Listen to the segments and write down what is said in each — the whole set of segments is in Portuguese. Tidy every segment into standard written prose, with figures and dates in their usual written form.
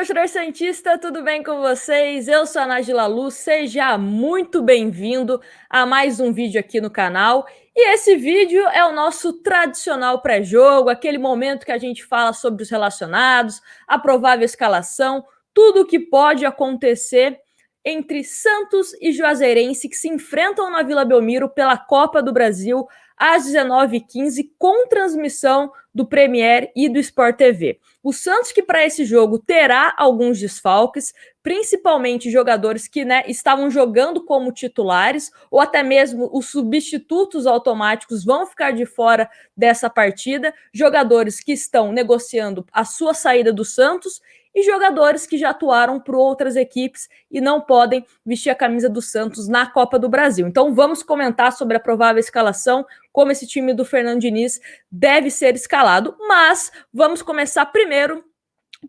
torcedor santista, tudo bem com vocês? Eu sou a Nájila Luz, seja muito bem-vindo a mais um vídeo aqui no canal. E esse vídeo é o nosso tradicional pré-jogo, aquele momento que a gente fala sobre os relacionados, a provável escalação, tudo o que pode acontecer entre Santos e Juazeirense, que se enfrentam na Vila Belmiro pela Copa do Brasil às 19h15, com transmissão do Premier e do Sport TV. O Santos, que para esse jogo terá alguns desfalques, principalmente jogadores que estavam jogando como titulares, ou até mesmo os substitutos automáticos vão ficar de fora dessa partida, jogadores que estão negociando a sua saída do Santos e jogadores que já atuaram por outras equipes e não podem vestir a camisa do Santos na Copa do Brasil. Então vamos comentar sobre a provável escalação, como esse time do Fernando Diniz deve ser escalado, mas vamos começar primeiro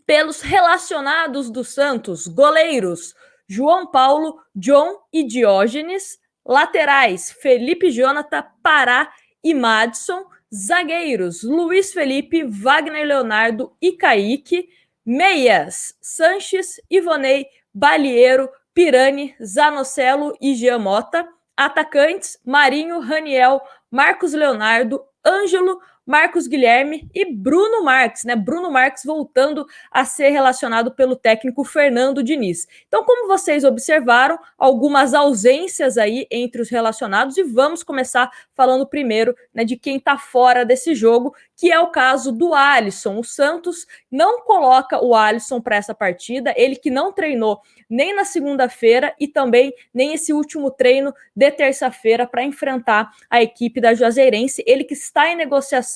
pelos relacionados do Santos: goleiros João Paulo, John e Diógenes, laterais Felipe Jonathan, Pará e Madison, zagueiros Luiz Felipe, Wagner Leonardo e Kaique, meias Sanches, Ivonei, Balieiro, Pirani, Zanocelo e Jean Mota, atacantes Marinho, Raniel, Marcos Leonardo, Ângelo, Marcos Guilherme e Bruno Marques, né? Bruno Marques voltando a ser relacionado pelo técnico Fernando Diniz. Então, como vocês observaram, algumas ausências aí entre os relacionados, e vamos começar falando primeiro, né, de quem está fora desse jogo, que é o caso do Alisson. O Santos não coloca o Alisson para essa partida, ele que não treinou nem na segunda-feira e também nem esse último treino de terça-feira para enfrentar a equipe da Juazeirense, ele que está em negociação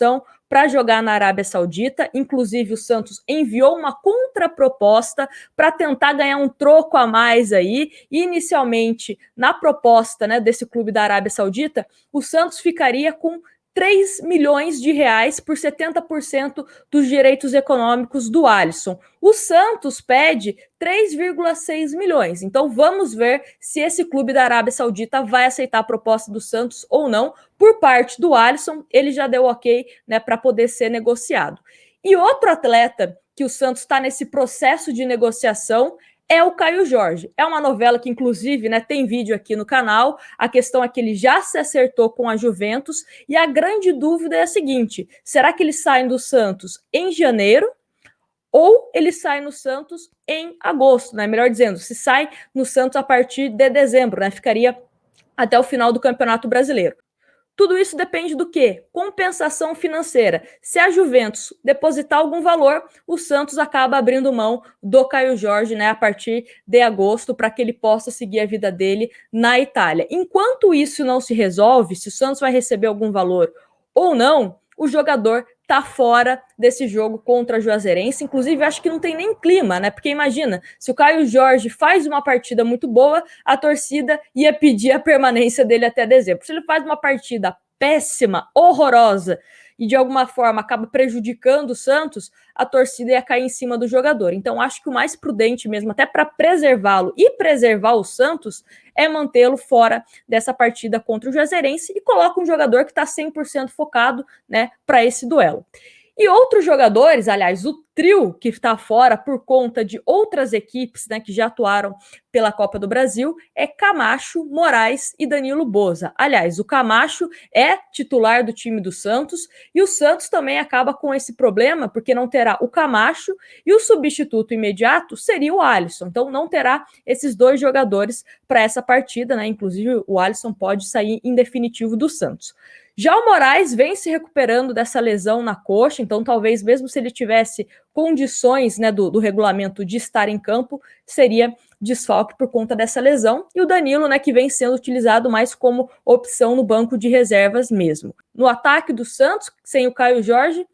para jogar na Arábia Saudita. Inclusive o Santos enviou uma contraproposta para tentar ganhar um troco a mais aí, e inicialmente na proposta, né, desse clube da Arábia Saudita, o Santos ficaria com 3 milhões de reais por 70% dos direitos econômicos do Alisson. O Santos pede 3,6 milhões. Então vamos ver se esse clube da Arábia Saudita vai aceitar a proposta do Santos ou não. Por parte do Alisson, ele já deu ok, né, para poder ser negociado. E outro atleta que o Santos está nesse processo de negociação é o Caio Jorge. É uma novela que, inclusive, né, tem vídeo aqui no canal. A questão é que ele já se acertou com a Juventus, e a grande dúvida é a seguinte: será que eles saem do Santos em janeiro ou ele sai no Santos em agosto, né? Melhor dizendo, se sai no Santos a partir de dezembro, né? Ficaria até o final do Campeonato Brasileiro. Tudo isso depende do quê? Compensação financeira. Se a Juventus depositar algum valor, o Santos acaba abrindo mão do Caio Jorge, né, a partir de agosto, para que ele possa seguir a vida dele na Itália. Enquanto isso não se resolve, se o Santos vai receber algum valor ou não, o jogador tá fora desse jogo contra a Juazeirense. Inclusive, acho que não tem nem clima, né? Porque imagina, se o Caio Jorge faz uma partida muito boa, a torcida ia pedir a permanência dele até dezembro. Se ele faz uma partida péssima, horrorosa, e de alguma forma acaba prejudicando o Santos, a torcida ia cair em cima do jogador. Então acho que o mais prudente mesmo, até para preservá-lo e preservar o Santos, é mantê-lo fora dessa partida contra o Juazeirense e coloca um jogador que está 100% focado, né, para esse duelo. E outros jogadores, aliás, o trio que está fora por conta de outras equipes, né, que já atuaram pela Copa do Brasil, é Camacho, Moraes e Danilo Boza. Aliás, o Camacho é titular do time do Santos, e o Santos também acaba com esse problema, porque não terá o Camacho e o substituto imediato seria o Alisson. Então não terá esses dois jogadores para essa partida, né? Inclusive o Alisson pode sair em definitivo do Santos. Já o Moraes vem se recuperando dessa lesão na coxa, então talvez mesmo se ele tivesse condições, né, do regulamento de estar em campo, seria desfalque por conta dessa lesão. E o Danilo, né, que vem sendo utilizado mais como opção no banco de reservas mesmo. No ataque do Santos, sem o Caio Jorge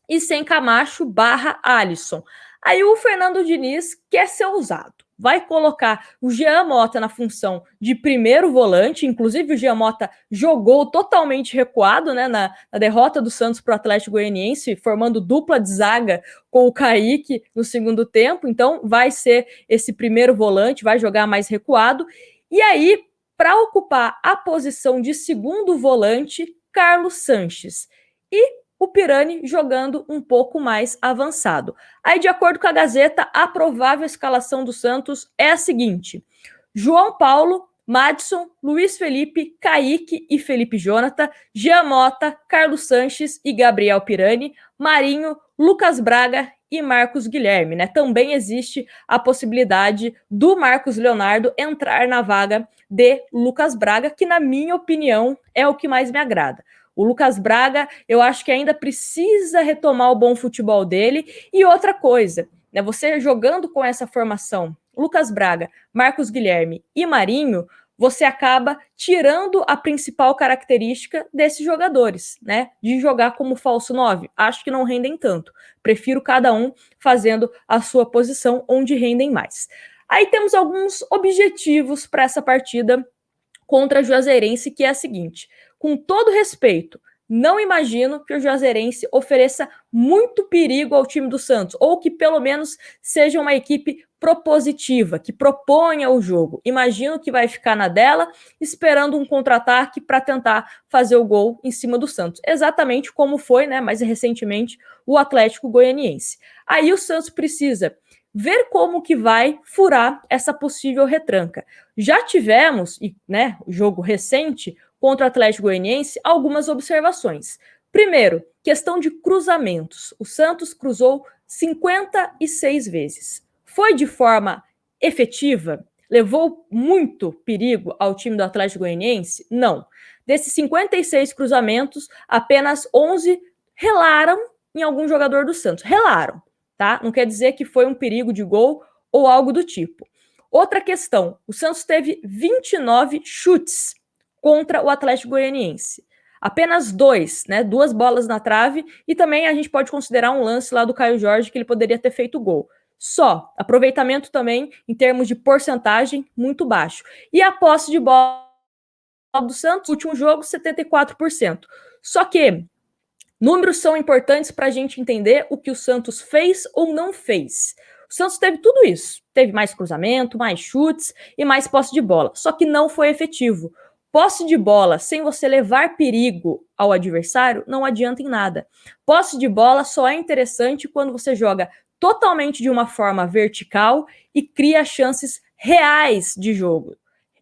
e sem Camacho / Alisson. Aí o Fernando Diniz quer ser ousado. Vai colocar o Jean Mota na função de primeiro volante. Inclusive o Jean Mota jogou totalmente recuado, né, na derrota do Santos para o Atlético Goianiense, formando dupla de zaga com o Kaique no segundo tempo. Então vai ser esse primeiro volante, vai jogar mais recuado. E aí, para ocupar a posição de segundo volante, Carlos Sanches. E o Pirani jogando um pouco mais avançado. Aí, de acordo com a Gazeta, a provável escalação do Santos é a seguinte: João Paulo, Madison, Luiz Felipe, Kaique e Felipe Jonathan, Jean Mota, Carlos Sanches e Gabriel Pirani, Marinho, Lucas Braga e Marcos Guilherme, né? Também existe a possibilidade do Marcos Leonardo entrar na vaga de Lucas Braga, que na minha opinião é o que mais me agrada. O Lucas Braga, eu acho que ainda precisa retomar o bom futebol dele. E outra coisa, né? Você jogando com essa formação, Lucas Braga, Marcos Guilherme e Marinho, você acaba tirando a principal característica desses jogadores, né? De jogar como falso 9. Acho que não rendem tanto. Prefiro cada um fazendo a sua posição onde rendem mais. Aí temos alguns objetivos para essa partida contra a Juazeirense, que é a seguinte: com todo respeito, não imagino que o Juazeirense ofereça muito perigo ao time do Santos, ou que pelo menos seja uma equipe propositiva, que proponha o jogo. Imagino que vai ficar na dela, esperando um contra-ataque para tentar fazer o gol em cima do Santos. Exatamente como foi, né, mais recentemente, o Atlético Goianiense. Aí o Santos precisa ver como que vai furar essa possível retranca. Já tivemos, né, o jogo recente contra o Atlético Goianiense, algumas observações. Primeiro, questão de cruzamentos. O Santos cruzou 56 vezes. Foi de forma efetiva? Levou muito perigo ao time do Atlético Goianiense? Não. Desses 56 cruzamentos, apenas 11 relaram em algum jogador do Santos. Relaram, tá? Não quer dizer que foi um perigo de gol ou algo do tipo. Outra questão, o Santos teve 29 chutes contra o Atlético Goianiense. Apenas 2, né? 2 bolas na trave, e também a gente pode considerar um lance lá do Caio Jorge que ele poderia ter feito gol. Só, aproveitamento também em termos de porcentagem muito baixo. E a posse de bola do Santos, último jogo, 74%. Só que números são importantes para a gente entender o que o Santos fez ou não fez. O Santos teve tudo isso. Teve mais cruzamento, mais chutes e mais posse de bola. Só que não foi efetivo. Posse de bola sem você levar perigo ao adversário não adianta em nada. Posse de bola só é interessante quando você joga totalmente de uma forma vertical e cria chances reais de jogo.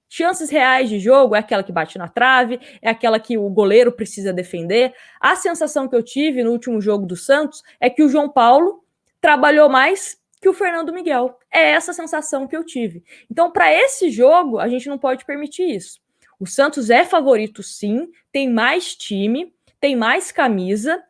Chances reais de jogo é aquela que bate na trave, é aquela que o goleiro precisa defender. A sensação que eu tive no último jogo do Santos é que o João Paulo trabalhou mais que o Fernando Miguel. É essa sensação que eu tive. Então, para esse jogo, a gente não pode permitir isso. O Santos é favorito, sim, tem mais time, tem mais camisa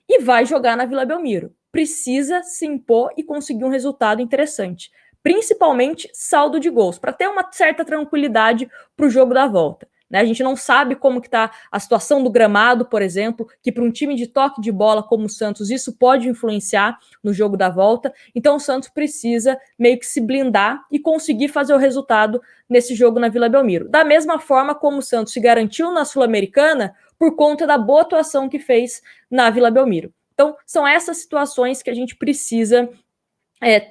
e vai jogar na Vila Belmiro. Precisa se impor e conseguir um resultado interessante. Principalmente saldo de gols, para ter uma certa tranquilidade para o jogo da volta. Né? A gente não sabe como que está a situação do gramado, por exemplo, que para um time de toque de bola como o Santos, isso pode influenciar no jogo da volta. Então o Santos precisa meio que se blindar e conseguir fazer o resultado nesse jogo na Vila Belmiro. Da mesma forma como o Santos se garantiu na Sul-Americana por conta da boa atuação que fez na Vila Belmiro. Então são essas situações que a gente precisa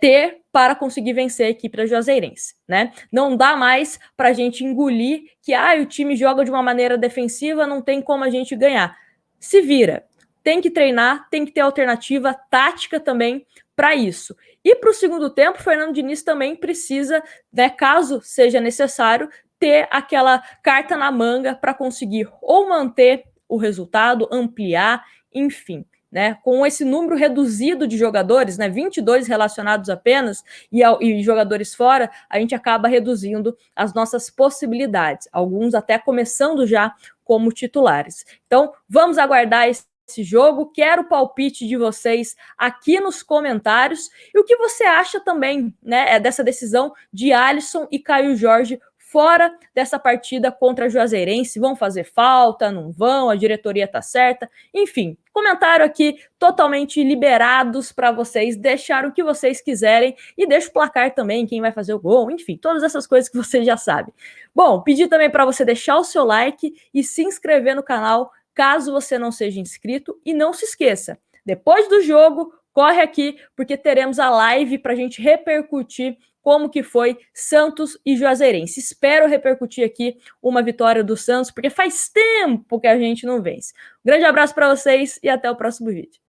ter para conseguir vencer a equipe da Juazeirense, né? Não dá mais para a gente engolir que o time joga de uma maneira defensiva, não tem como a gente ganhar. Se vira, tem que treinar, tem que ter alternativa tática também para isso. E para o segundo tempo, o Fernando Diniz também precisa, né, caso seja necessário, ter aquela carta na manga para conseguir ou manter o resultado, ampliar, enfim. Né, com esse número reduzido de jogadores, né, 22 relacionados apenas, e jogadores fora, a gente acaba reduzindo as nossas possibilidades, alguns até começando já como titulares. Então, vamos aguardar esse jogo, quero o palpite de vocês aqui nos comentários, e o que você acha também, né, dessa decisão de Alisson e Caio Jorge fora dessa partida contra a Juazeirense. Vão fazer falta, não vão, a diretoria tá certa, enfim, comentário aqui totalmente liberados para vocês deixar o que vocês quiserem e deixa o placar também, quem vai fazer o gol, enfim, todas essas coisas que vocês já sabem. Bom, pedir também para você deixar o seu like e se inscrever no canal caso você não seja inscrito, e não se esqueça, depois do jogo, corre aqui porque teremos a live para a gente repercutir como que foi Santos e Juazeirense. Espero repercutir aqui uma vitória do Santos, porque faz tempo que a gente não vence. Um grande abraço para vocês e até o próximo vídeo.